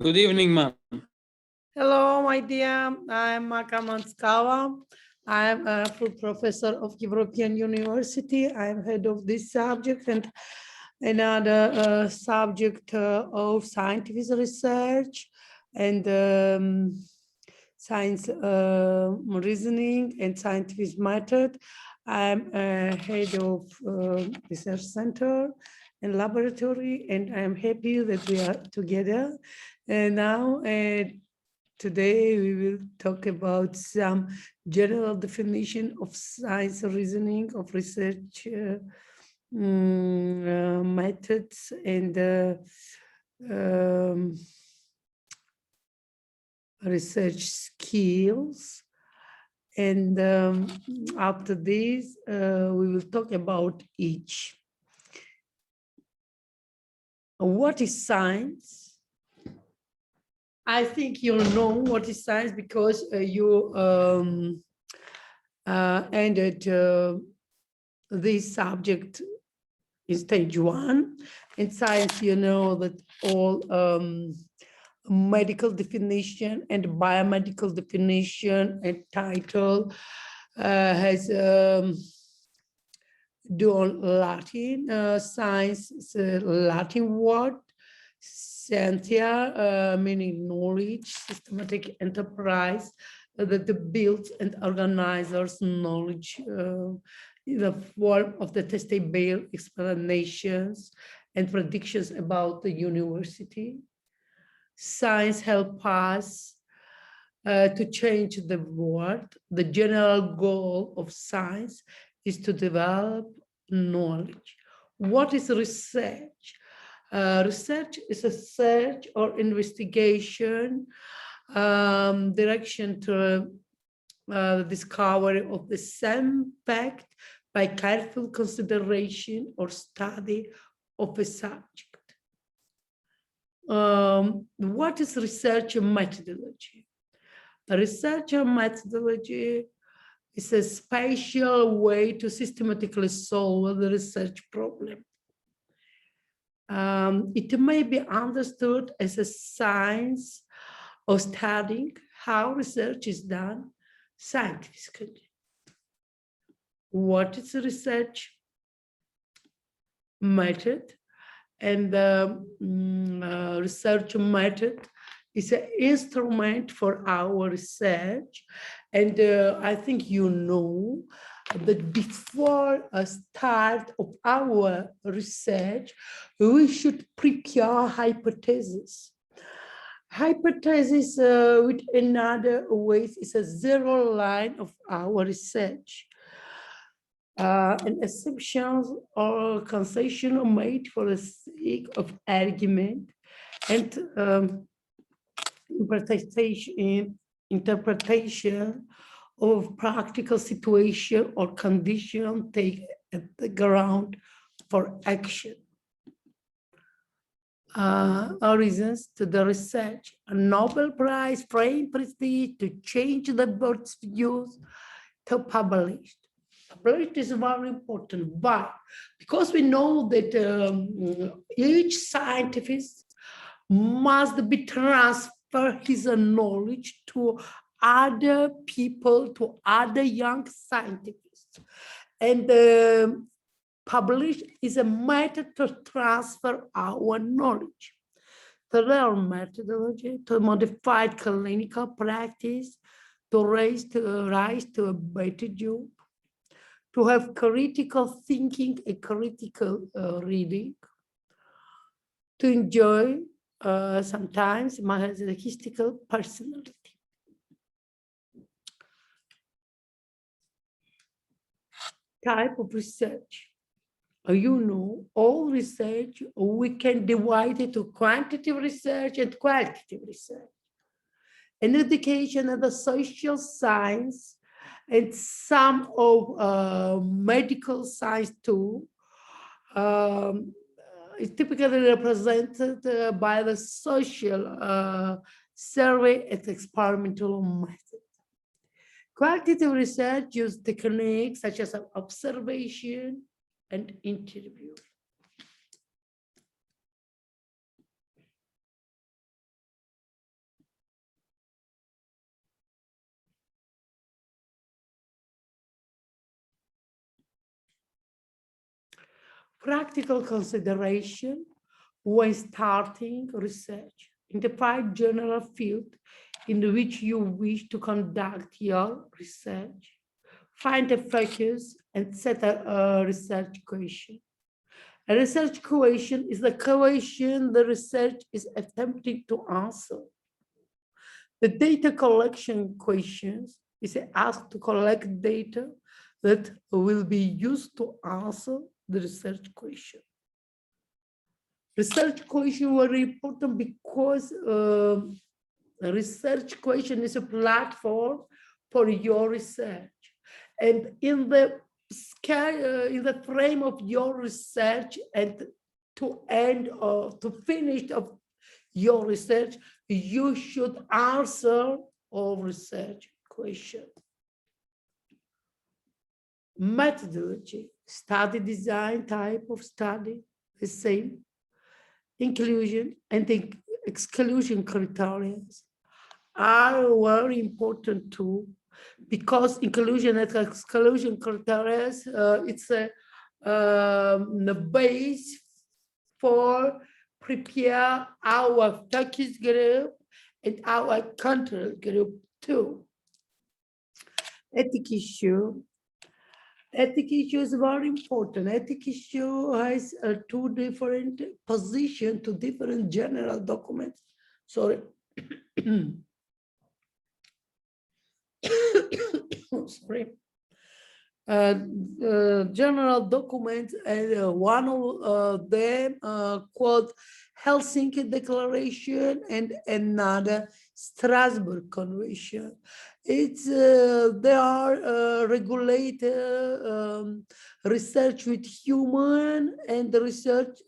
Good evening, ma'am. Hello, my dear. I'm Marka Manskava. I'm a full professor of European University. I'm head of this subject and another subject of scientific research and science reasoning and scientific method. I'm head of research center and laboratory, and I'm happy that we are together. And now, today we will talk about some general definition of science reasoning, of research methods and research skills. And after this, we will talk about each. What is science? I think you know what is science because you ended this subject in stage 1. In science, you know that all medical definition and biomedical definition and title has dual Latin. Science is a Latin word. Scientia, meaning knowledge, systematic enterprise that builds and organizes knowledge in the form of the testable explanations and predictions about the university. Science helps us to change the world. The general goal of science is to develop knowledge. What is research? Research is a search or investigation direction to the discovery of the same fact by careful consideration or study of a subject. What is research methodology? A research methodology is a spatial way to systematically solve the research problem. It may be understood as a science of studying how research is done scientifically. What is a research method? And the research method is an instrument for our research. And I think you know that before a start of our research, we should prepare hypothesis. Hypothesis, with another ways, is a zero line of our research. And assumptions or concession are made for the sake of argument and interpretation of practical situation or condition take at the ground for action. Reasons to the research, a Nobel Prize, fame, prestige, to change the bird's views, to publish. Published is very important, but because we know that each scientist must be transfer his knowledge to other people, to other young scientists. And publish is a method to transfer our knowledge. The real methodology to modify clinical practice, to rise to a better job, to have critical thinking and critical reading, to enjoy sometimes masochistic personality. Type of research. You know, all research, we can divide it to quantitative research and qualitative research. In education and the social science and some of medical science too, is typically represented by the social survey and experimental method. Qualitative research uses techniques such as observation and interview. Practical consideration when starting research. Identify general field in which you wish to conduct your research. Find a focus and set a research question. A research question is the question the research is attempting to answer. The data collection questions is asked to collect data that will be used to answer the research question. Research question very important because a research question is a platform for your research. And in the frame of your research and to end or to finish of your research, you should answer all research questions. Methodology, study design, type of study, the same. Inclusion and exclusion criteria are very important too, because inclusion and exclusion criteria, it's the base for prepare our focus group and our control group too. Ethic issue. Ethic issue is very important. Ethic issue has two different positions, two different general documents. Sorry. Sorry. General documents, and one of them called Helsinki Declaration and another Strasbourg Convention. It's they are regulated research with human and research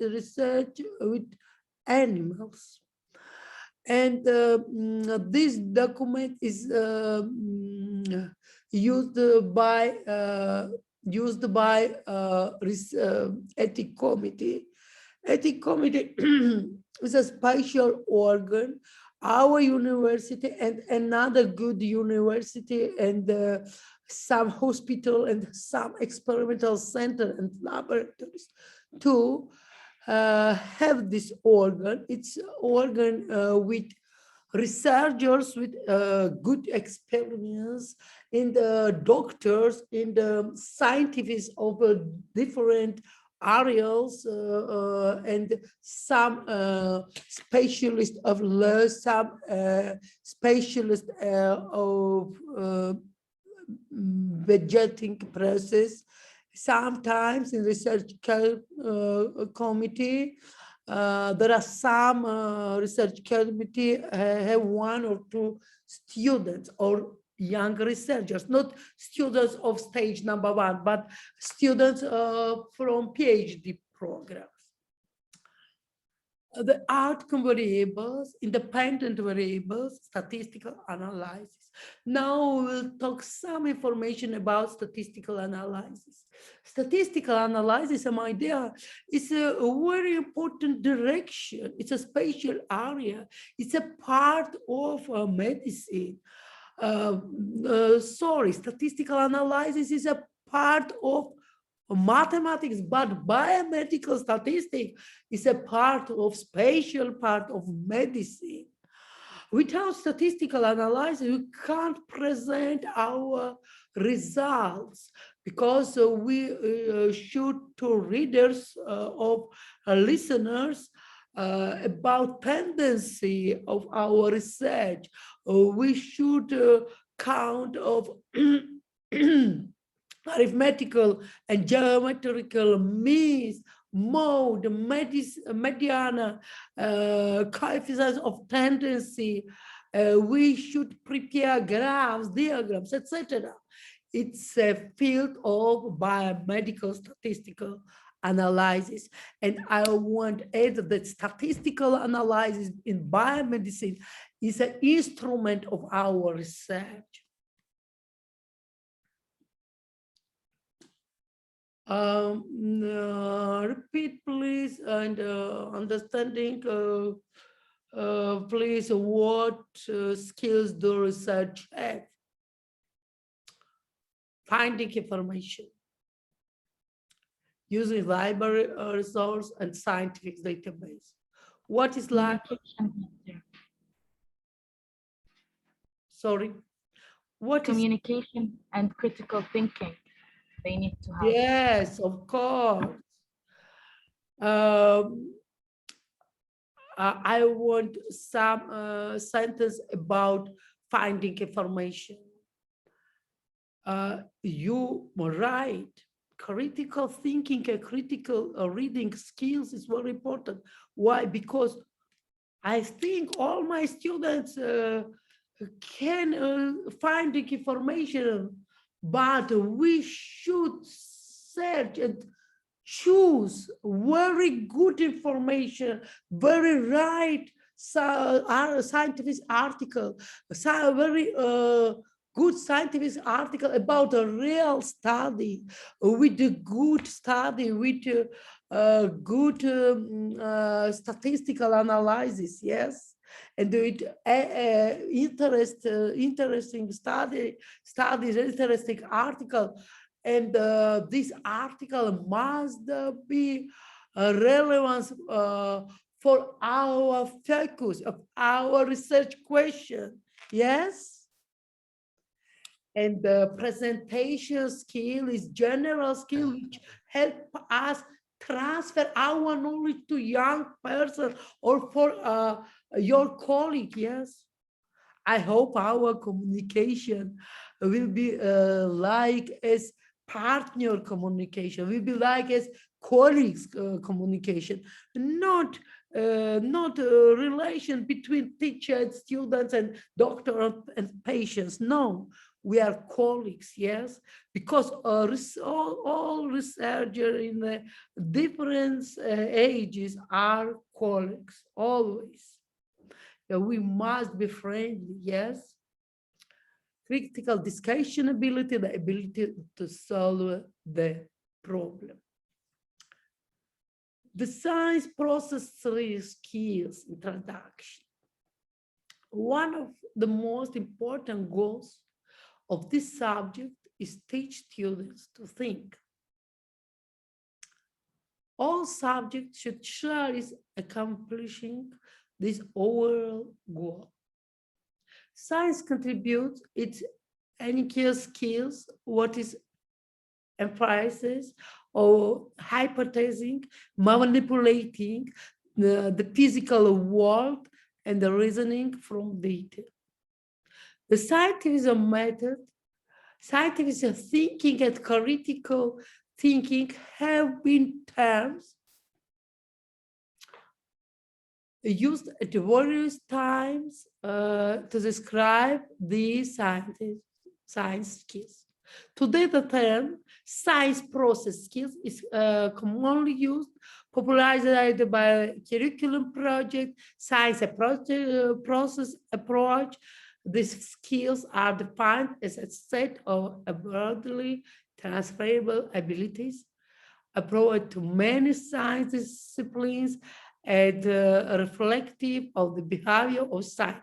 with animals. And this document is used by ethic committee. Ethic committee is a special organ. Our university and another good university and some hospital and some experimental center and laboratories to have this organ. It's organ with researchers with good experience in the doctors, in the scientists of different areas, and some specialists of law, some specialists of budgeting process. Sometimes in research committee, there are some research committee have one or two students or young researchers, not students of stage number one, but students from PhD programs. The outcome variables, independent variables, statistical analysis. Now we'll talk some information about statistical analysis. Statistical analysis, my idea, is a very important direction. It's a spatial area. It's a part of medicine. Statistical analysis is a part of mathematics, but biomedical statistics is a part of spatial part of medicine. Without statistical analysis, we can't present our results because we should to readers of listeners about tendency of our research. We should count of arithmetical and geometrical means, mode, mediana, coefficients of tendency. We should prepare graphs, diagrams, etc. It's a field of biomedical statistical analysis. And I want to add that statistical analysis in biomedicine is an instrument of our research. Repeat, please, and understanding, please, what skills do research have? Finding information, using library resource and scientific database. What is like? Sorry. What is communication and critical thinking? They need to have. Yes, of course. I want some sentence about finding information. You were right. Critical thinking and critical reading skills is very important. Why? Because I think all my students can find the information, but we should search and choose very good information, very right scientific article, very good scientific article about a real study, with a good study, with good statistical analysis, yes, and with interesting studies, interesting article. And this article must be relevant for our focus of our research question, yes? And the presentation skill is general skill which help us transfer our knowledge to young person or for your colleague, yes? I hope our communication will be like as partner communication, will be like as colleagues communication, not relation between teacher and students and doctor and patients. No, we are colleagues, yes, because all researchers in the different ages are colleagues, always. We must be friendly, yes. Critical discussion ability, the ability to solve the problem. The science process 3 skills introduction. One of the most important goals of this subject is teach students to think. All subjects should cherish accomplishing this overall goal. Science contributes its unique skills, what is emphasizes or hypothesizing, manipulating the physical world and the reasoning from data. The scientific method, scientific thinking and critical thinking have been terms used at various times to describe these science skills. Today, the term science process skills is commonly used, popularized by curriculum project, science process approach. These skills are defined as a set of broadly transferable abilities approach to many science disciplines and reflective of the behavior of scientists.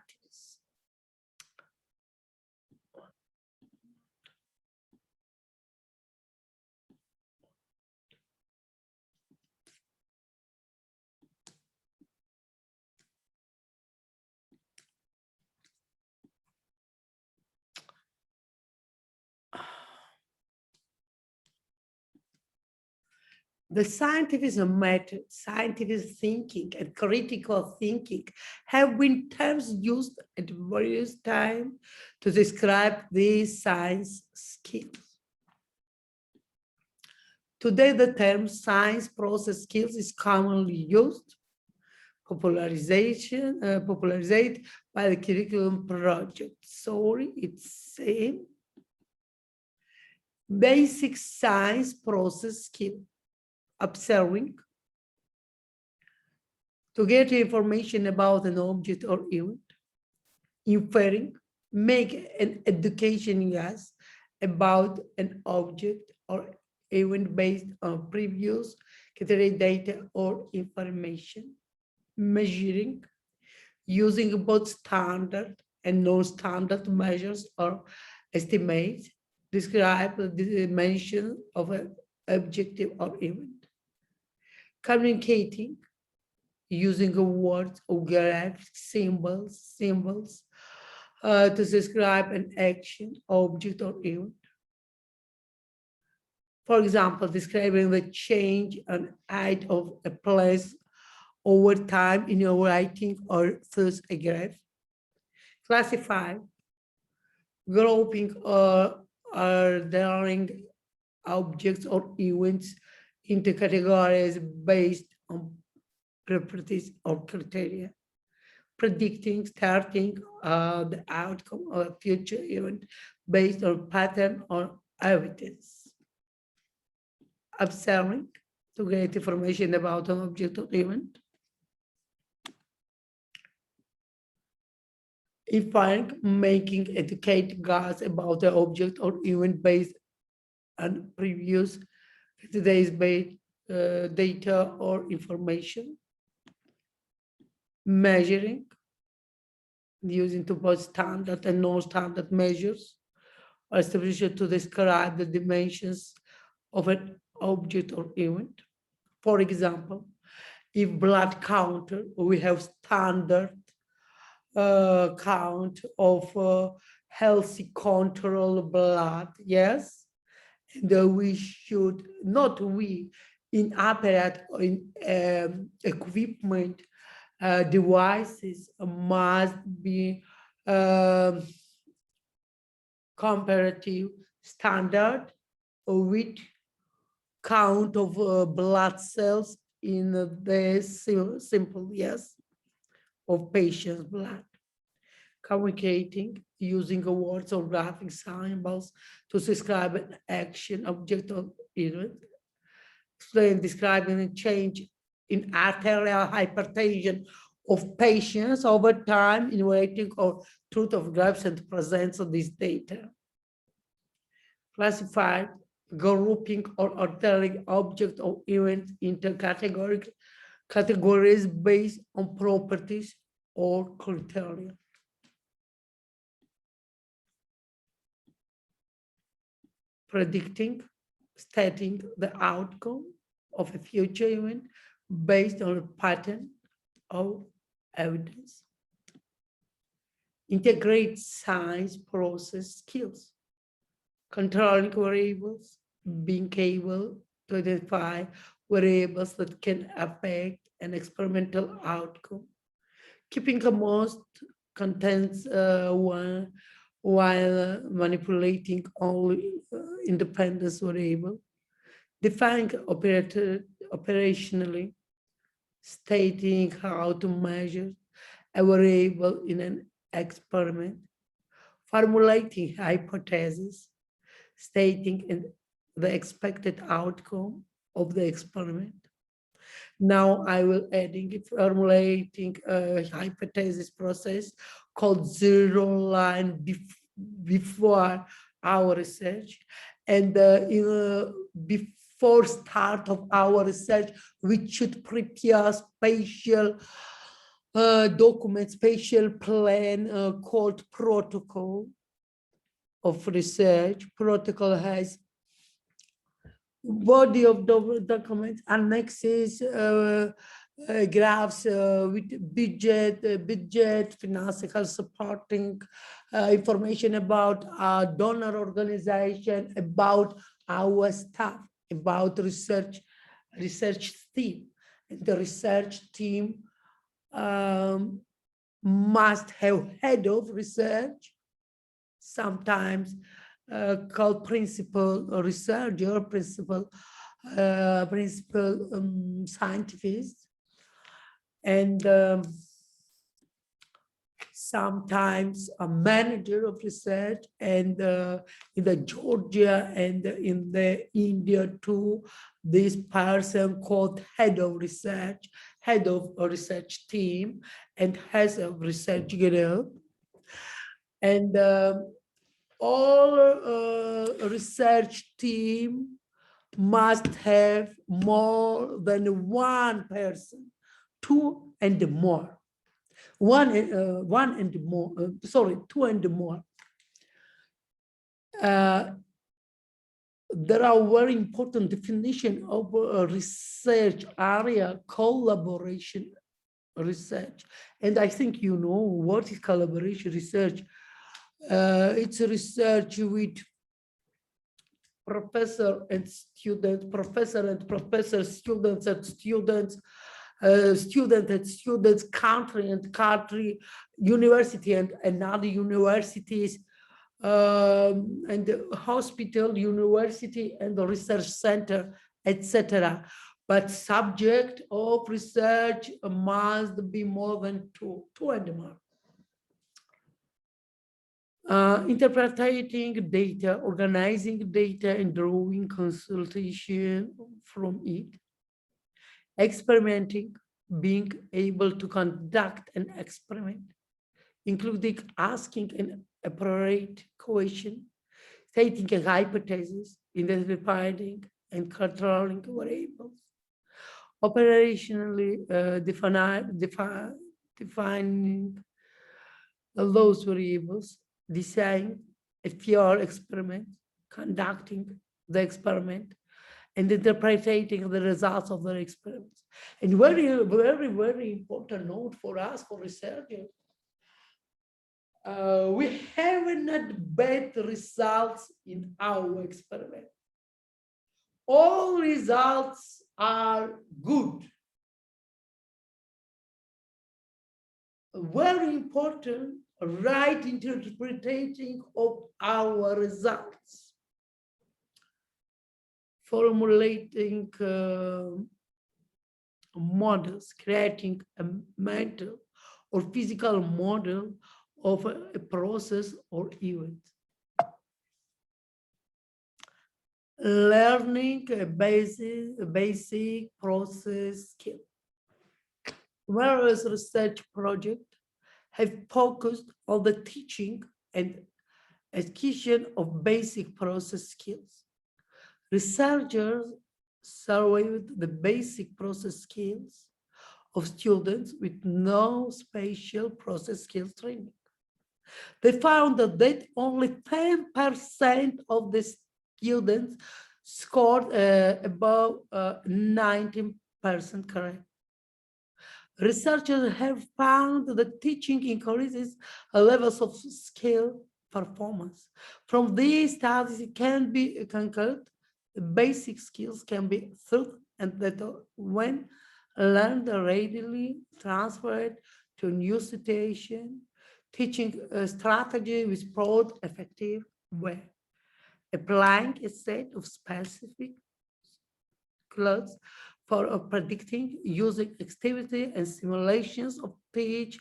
The scientific method, scientific thinking, and critical thinking have been terms used at various times to describe these science skills. Today, the term science process skills is commonly used, popularized by the curriculum project. Sorry, it's same. Basic science process skill. Observing, to get information about an object or event. Inferring, make an education guess about an object or event based on previous category data or information. Measuring, using both standard and non-standard measures or estimates, describe the dimension of an objective or event. Communicating using words or graphic symbols to describe an action, object, or event. For example, describing the change and height of a place over time in your writing or through a graph. Classify, grouping or ordering objects or events into categories based on properties or criteria. Predicting, starting the outcome of a future event based on pattern or evidence. Observing to get information about an object or event. Inferring, making educated guess about the object or event based on previous today's based data or information. Measuring, using to both standard and non-standard measures are established to describe the dimensions of an object or event. For example, if blood counter, we have standard count of healthy control blood, yes, and we should not we in apparatus or in equipment devices must be comparative standard with count of blood cells in the simple yes of patient's blood. Communicating using words or graphic symbols to describe an action, object, or event. Explain, describing a change in arterial hypertension of patients over time in waiting or truth of graphs and presence of this data. Classify, grouping or ordering object or events into categories based on properties or criteria. Predicting, stating the outcome of a future event based on a pattern of evidence. Integrate science process skills, controlling variables, being able to identify variables that can affect an experimental outcome, keeping the most contents while manipulating all independent variable, defining operationally, stating how to measure a variable in an experiment, formulating hypotheses, stating the expected outcome of the experiment. Now I will formulating a hypothesis process called zero line before our research. And before start of our research, we should prepare spatial document, spatial plan called protocol of research. Protocol has body of documents, annexes, graphs with budget, financial supporting information about our donor organization, about our staff, about research team. And the research team must have head of research, sometimes called principal researcher, principal scientist, and sometimes a manager of research, and in the Georgia and in the India too, this person called head of research, head of a research team, and head of research group. And all research team must have more than one person, two and more. Two and more. there are very important definition of research area, collaboration research. And I think you know what is collaboration research. It's a research with professor and student, professor and professor, students and students, student and students, country and country, university and another universities, and the hospital, university, and the research center, etc. But subject of research must be more than two and more. Interpreting data, organizing data, and drawing consultation from it, experimenting, being able to conduct an experiment, including asking an appropriate question, stating a hypothesis, identifying and controlling variables, operationally defining those variables, design a pure experiment, conducting the experiment, and interpreting the results of the experiments. And very important note for us, for researchers, we have not bad results in our experiment. All results are good. Very important, right interpreting of our results. Formulating models, creating a mental or physical model of a process or event. Learning a basic process skill. Various research projects have focused on the teaching and acquisition of basic process skills. Researchers surveyed the basic process skills of students with no special process skills training. They found that only 10% of the students scored above 90% correct. Researchers have found that teaching increases levels of skill performance. From these studies, it can be concluded basic skills can be taught and that when learned readily transferred to a new situation, teaching a strategy with broad effective way. Applying a set of specific clues for predicting using activity and simulations of teach,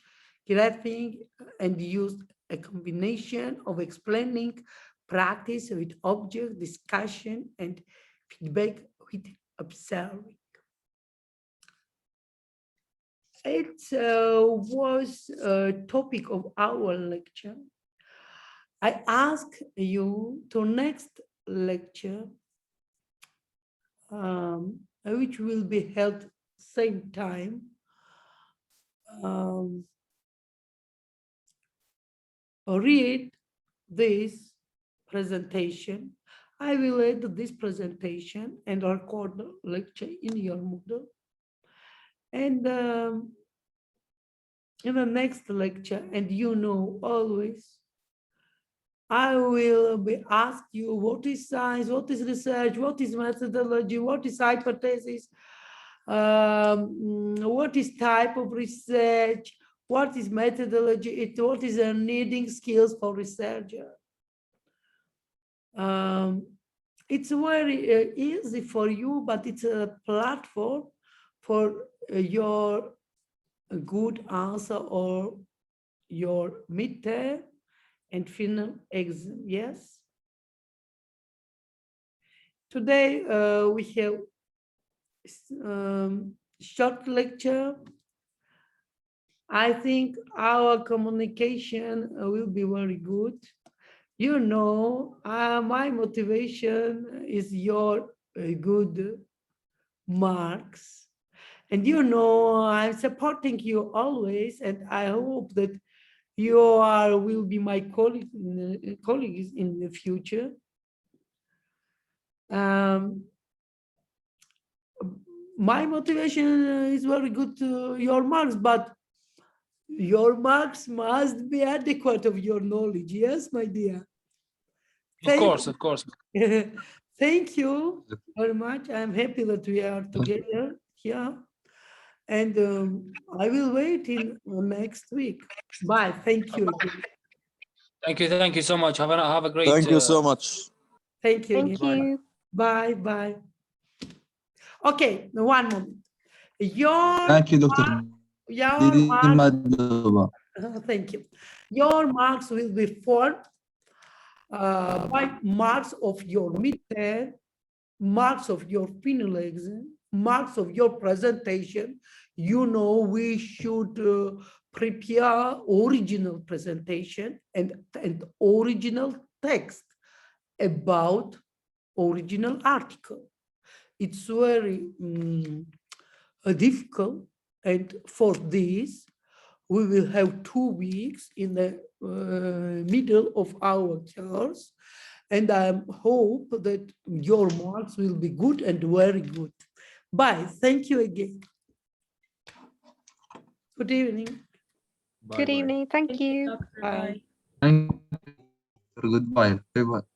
graphing, and used a combination of explaining practice with object discussion and feedback with observing. It was a topic of our lecture. I ask you to next lecture, which will be held same time, read this presentation. I will add this presentation and record the lecture in your Moodle. And in the next lecture, and you know always, I will be asked you what is science, what is research, what is methodology, what is hypothesis, what is type of research, what is methodology, what is a needing skills for researcher. It's very easy for you, but it's a platform for your good answer or your midterm and final exam. Yes. Today we have short lecture. I think our communication will be very good. You know, my motivation is your good marks. And you know, I'm supporting you always, and I hope that you will be my colleagues in the future. My motivation is very good to your marks, but your marks must be adequate of your knowledge. Yes, my dear. Of course, of course. Thank you very much. I'm happy that we are together here. And I will wait in next week. Bye. Thank you again. Thank you so much. Have a great. Thank you so much. Thank you. Thank again. you. Bye. Bye. Okay, one moment. Your Thank you, Dr. marks, Madova. thank you. Your marks will be formed by marks of your midterm, marks of your final exam, marks of your presentation. You know, we should prepare original presentation and original text about original article. It's very difficult, and for this we will have 2 weeks in the middle of our course, and I hope that your marks will be good and very good. Bye. Thank you again. Good evening. Good evening. Thank you. Doctor. Bye. Thank you. Goodbye. Bye-bye.